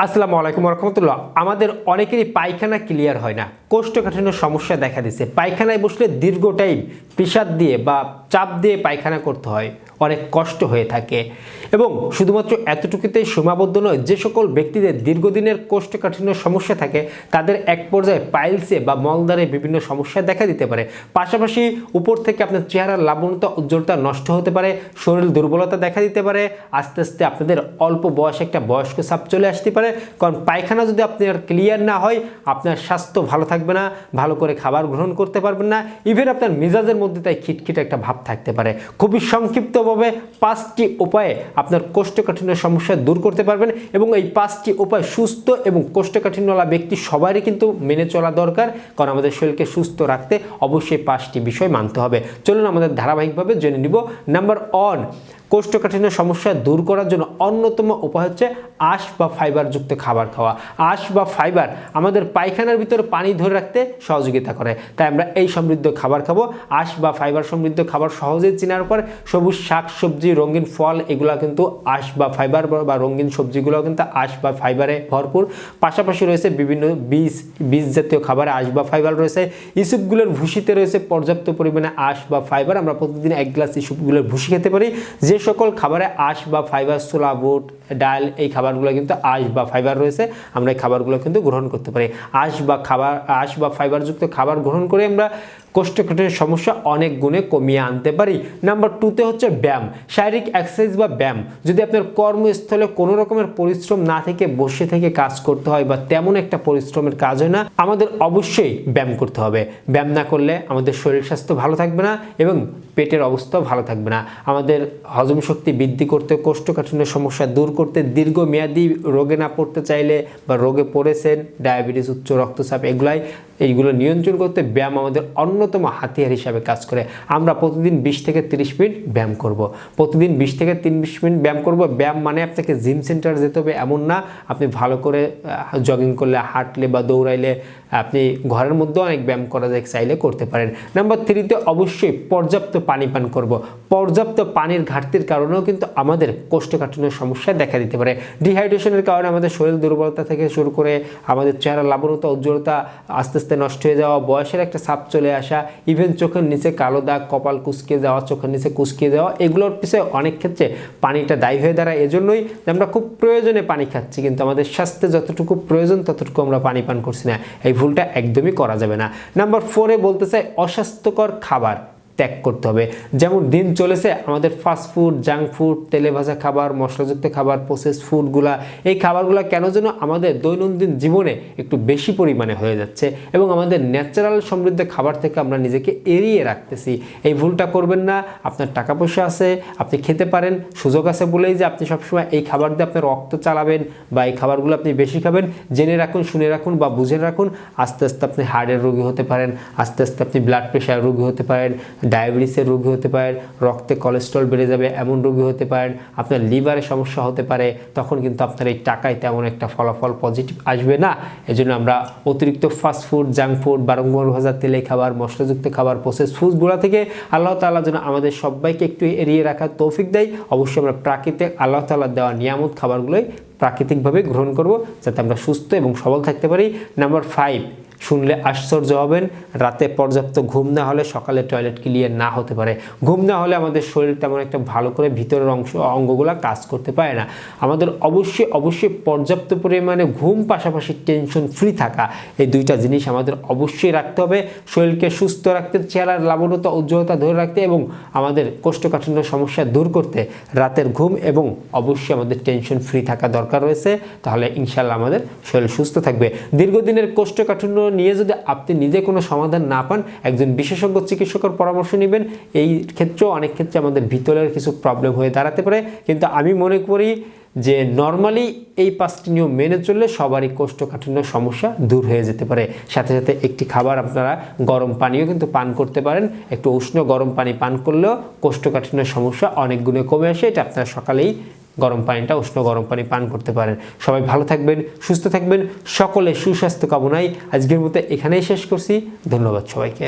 আসসালামু আলাইকুম রহমতুল্লাহ। আমাদের অনেকেরই পায়খানা ক্লিয়ার হয় না, কোষ্ঠকাঠিন্য সমস্যা দেখা দিচ্ছে। পায়খানায় বসলে দীর্ঘ টাইম পেশাব দিয়ে বা চাপ দিয়ে পায়খানা করতে হয়, অনেক কষ্ট হয়ে থাকে। এবং শুধুমাত্র এতটুকুতেই সীমাবদ্ধ নয়, যে সকল ব্যক্তিদের দীর্ঘদিনের কোষ্ঠকাঠিন্য সমস্যা থাকে তাদের এক পর্যায়ে পাইলসে বা মলদ্বারে বিভিন্ন সমস্যা দেখা দিতে পারে। পাশাপাশি উপর থেকে আপনার চেহারার লাবণ্যতা উজ্জ্বলতা নষ্ট হতে পারে, শরীর দুর্বলতা দেখা দিতে পারে, আস্তে আস্তে আপনাদের অল্প বয়সে একটা বয়স্ক ছাপ চলে আসতে পারে। কারণ পায়খানা যদি আপনার ক্লিয়ার না হয়, আপনার স্বাস্থ্য ভালো থাকবে না, ভালো করে খাবার গ্রহণ করতে পারবেন না, ইভেন আপনার মেজাজের মধ্যে তাই খিটখিট একটা ভাব থাকতে পারে। খুবই সংক্ষিপ্তভাবে 5টি উপায়ে আপনার কোষ্ঠকাঠিন্য সমস্যা দূর করতে পারবেন। এবং এই 5টি উপায় সুস্থ এবং কোষ্ঠকাঠিন্যওয়ালা ব্যক্তি সবারই কিন্তু মেনে চলা দরকার, কারণ আমাদের শরীরকে সুস্থ রাখতে অবশ্যই 5টি বিষয় মানতে হবে। চলুন আমাদের ধারাবাহিকভাবে জেনে নিব। নাম্বার 1, কোষ্ঠকাঠিন্য সমস্যা দূর করার জন্য অন্যতম উপায় হচ্ছে আঁশ বা ফাইবারযুক্ত খাবার খাওয়া। আঁশ বা ফাইবার আমাদের পায়খানার ভিতরে পানি ধরে রাখতে সহযোগিতা করে, তাই আমরা এই সমৃদ্ধ খাবার খাবো। আঁশ বা ফাইবার সমৃদ্ধ খাবার সহজেই চেনার পর সবুজ শাক সবজি, রঙিন ফল, এগুলো কিন্তু আঁশ বা ফাইবার বা রঙিন সবজিগুলো কিন্তু আঁশ বা ফাইবারে ভরপুর। পাশাপাশি রয়েছে বিভিন্ন বীজ জাতীয় খাবারে আঁশ বা ফাইবার রয়েছে। ইসুপগুলোর ভুসিতে রয়েছে পর্যাপ্ত পরিমাণে আঁশ বা ফাইবার। আমরা প্রতিদিন 1 গ্লাস ইসুপগুলোর ভুসি খেতে পারি। যে সকল খাবারে আঁশ বা ফাইবার, ছোলা, বুট, ডাল, এই খাবারগুলো কিন্তু আঁশ বা ফাইবার রয়েছে, আমরা এই খাবারগুলো কিন্তু গ্রহণ করতে পারি। আঁশ বা ফাইবারযুক্ত খাবার গ্রহণ করে আমরা কোষ্ঠকাঠিন্য সমস্যা অনেক গুণে কমিয়ে আনতে পারি। নাম্বার 2তে হচ্ছে ব্যায়াম, শারীরিক এক্সারসাইজ বা ব্যায়াম। যদি আপনার কর্মস্থলে কোনো রকমের পরিশ্রম না থেকে বসে থেকে কাজ করতে হয় বা তেমন একটা পরিশ্রমের কাজ হয় না, আমাদের অবশ্যই ব্যায়াম করতে হবে। ব্যায়াম না করলে আমাদের শরীর স্বাস্থ্য ভালো থাকবে না এবং পেটের অবস্থাও ভালো থাকবে না। আমাদের হজম শক্তি বৃদ্ধি করতে, কোষ্ঠকাঠিন্য সমস্যা দূর করতে, দীর্ঘমেয়াদী রোগে না পড়তে চাইলে বা রোগে পড়েছেন, ডায়াবেটিস, উচ্চ রক্তচাপ, এইগুলো নিয়ন্ত্রণ করতে ব্যায়াম আমাদের অন্যতম হাতিয়ার হিসাবে কাজ করে। আমরা প্রতিদিন 20 থেকে 30 মিনিট ব্যায়াম করব। প্রতিদিন 20 থেকে 30 মিনিট ব্যায়াম করব। ব্যায়াম মানে আপনাকে জিম সেন্টারে যেতে হবে এমন না। আপনি ভালো করে জগিং করলে, হাঁটলে বা দৌড়াইলে, আপনি ঘরের মধ্যেও অনেক ব্যায়াম করা যায়, চাইলে করতে পারেন। নাম্বার 3তে অবশ্যই পর্যাপ্ত পানি পান করব। পর্যাপ্ত পানির ঘাটতির কারণেও কিন্তু আমাদের কোষ্ঠকাঠিন্য সমস্যা দেখা দিতে পারে। ডিহাইড্রেশনের কারণে আমাদের শরীর দুর্বলতা থেকে শুরু করে আমাদের চেহারা লাবণ্যতা উজ্জ্বলতা আস্তে আস্তে নষ্ট হয়ে যাওয়া, বয়সের একটা ছাপ চলে আসা, ইভেন চোখের নিচে কালো দাগ, কপাল কুঁচকে যাওয়া, চোখের নিচে কুঁচকে যাওয়া, এগুলোর পিছনে অনেক ক্ষেত্রে পানিটা দায়ী হয়ে দাঁড়ায়। এজন্যই আমরা খুব প্রয়োজনে পানি খাচ্ছি, কিন্তু আমাদের স্বাস্থ্যে যতটুকু প্রয়োজন ততটুকু আমরা পানি পান করছি না। এই ভুলটা একদমই করা যাবে না। নাম্বার 4-এ বলতে চাই অস্বাস্থ্যকর খাবার ত্যাগ করতে হবে। যেমন দিন চলেছে আমাদের ফাস্টফুড, জাঙ্ক ফুড, তেলে ভাজা খাবার, মশলাযুক্ত খাবার, প্রসেস ফুডগুলা, এই খাবারগুলো কেন যেন আমাদের দৈনন্দিন জীবনে একটু বেশি পরিমাণে হয়ে যাচ্ছে এবং আমাদের ন্যাচারাল সমৃদ্ধ খাবার থেকে আমরা নিজেকে এড়িয়ে রাখতেছি। এই ভুলটা করবেন না। আপনার টাকা পয়সা আছে, আপনি খেতে পারেন, সুযোগ আছে বলেই যে আপনি সবসময় এই খাবার দিয়ে আপনার রক্ত চালাবেন বা এই খাবারগুলো আপনি বেশি খাবেন, জেনে রাখুন, শুনে রাখুন বা বুঝে রাখুন, আস্তে আস্তে আপনি হার্টের রোগী হতে পারেন, আস্তে আস্তে আপনি ব্লাড প্রেশার রোগী হতে পারেন, ডায়াবেটিসের রোগী হতে পারেন, রক্তে কোলেস্ট্রল বেড়ে যাবে এমন রোগী হতে পারেন, আপনার লিভারে সমস্যা হতে পারে। তখন কিন্তু আপনার এই টাকায় তেমন একটা ফলাফল পজিটিভ আসবে না। এজন্য আমরা অতিরিক্ত ফাস্টফুড, জাঙ্ক ফুড, বারংবার ভাজা তেলে খাবার, মশলাযুক্ত খাবার, প্রসেস ফুডগুলো থেকে আল্লাহ তাআলা যেন আমাদের সবাইকে একটু এড়িয়ে রাখার তৌফিক দেয়। অবশ্যই আমরা প্রাকৃতিক আল্লাহ তাআলা দেওয়া নিয়ামত খাবারগুলোই প্রাকৃতিকভাবে গ্রহণ করব, যাতে আমরা সুস্থ এবং সবল থাকতে পারি। নাম্বার 5, শুনলে আশ্চর্য হবেন, রাতে পর্যাপ্ত ঘুম না হলে সকালে টয়লেট ক্লিয়ার না হতে পারে। ঘুম না হলে আমাদের শরীর তেমন একটা ভালো করে ভিতরের অঙ্গগুলো কাজ করতে পারে না। আমাদের অবশ্যই পর্যাপ্ত পরিমাণে ঘুম, পাশাপাশি টেনশন ফ্রি থাকা, এই 2টা জিনিস আমাদের অবশ্যই রাখতে হবে। শরীরকে সুস্থ রাখতে, চেহারার লাবণ্যতা উজ্জ্বলতা ধরে রাখতে এবং আমাদের কোষ্ঠকাঠিন্য সমস্যা দূর করতে রাতের ঘুম এবং অবশ্যই আমাদের টেনশন ফ্রি থাকা দরকার রয়েছে। তাহলে ইনশাল্লাহ আমাদের শরীর সুস্থ থাকবে। দীর্ঘদিনের কোষ্ঠকাঠিন্য নিয়ে যদি আপনি নিজে কোনো সমাধান না পান, একজন বিশেষজ্ঞ চিকিৎসকের পরামর্শ নেবেন। এই ক্ষেত্রেও অনেক ক্ষেত্রে আমাদের ভিতরের কিছু প্রবলেম হয়ে দাঁড়াতে পারে, কিন্তু আমি মনে করি যে নর্মালি এই 5টি নিয়ম মেনে চললে সবারই কোষ্ঠকাঠিন্য সমস্যা দূর হয়ে যেতে পারে। সাথে সাথে একটি খাবার আপনারা গরম পানিও কিন্তু পান করতে পারেন। একটু উষ্ণ গরম পানি পান করলেও কোষ্ঠকাঠিন্য সমস্যা অনেক গুণে কমে আসে। এটা আপনারা সকালেই উষ্ণ গরম পানি পান করতে পারেন। সবাই ভালো থাকবেন, সুস্থ থাকবেন, সকলে সুস্বাস্থ্য কামনায় আজকের মতো এখানেই শেষ করছি। ধন্যবাদ সবাইকে।